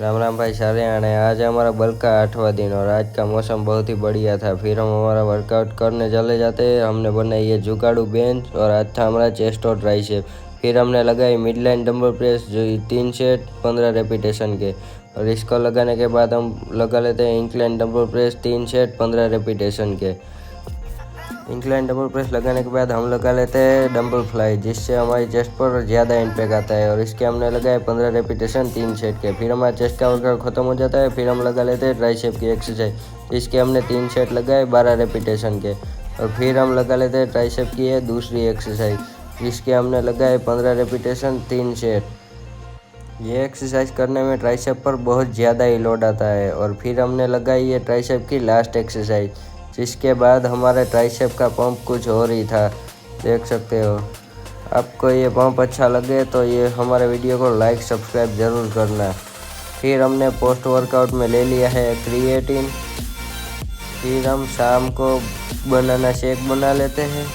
राम राम भाई सारे आने। आज हमारा बल्क का 8वां दिन और आज का मौसम बहुत ही बढ़िया था। फिर हम हमारा वर्कआउट करने चले जाते हैं। हमने बनाई ये जुगाड़ू बेंच और आज था हमारा चेस्ट और ट्राइसेप। फिर हमने लगाई मिडलाइन डंबल प्रेस जो 3 सेट 15 रेपिटेशन के। और इसको लगाने के बाद हम लगा लेते हैं incline dumbbell press 3 set 15 repetition के। इंक्लाइन डंबल प्रेस लगाने के बाद हम लगा लेते हैं डंबल फ्लाई, जिससे हमारी चेस्ट पर ज़्यादा इम्पैक्ट आता है। और इसके हमने लगाए 15 रेपिटेशन 3 सेट के। फिर हमारा चेस्ट का वर्कआउट खत्म हो जाता है। फिर हम लगा लेते हैं ट्राइसेप की एक्सरसाइज, इसके हमने 3 सेट लगाए 12 रेपिटेशन के। और फिर हम लगा लेते हैं ट्राइसेप की है दूसरी एक्सरसाइज, जिसके हमने लगाए 15 रेपिटेशन 3 सेट। ये एक्सरसाइज करने में ट्राइसेप पर बहुत ज़्यादा ही लोड आता है। और फिर हमने लगाई ये ट्राइसेप की लास्ट एक्सरसाइज, जिसके बाद हमारे ट्राइसेप का पंप कुछ और ही था, देख सकते हो। आपको ये पंप अच्छा लगे तो ये हमारे वीडियो को लाइक सब्सक्राइब ज़रूर करना। फिर हमने पोस्ट वर्कआउट में ले लिया है क्रिएटिन। फिर हम शाम को बनाना शेक बना लेते हैं।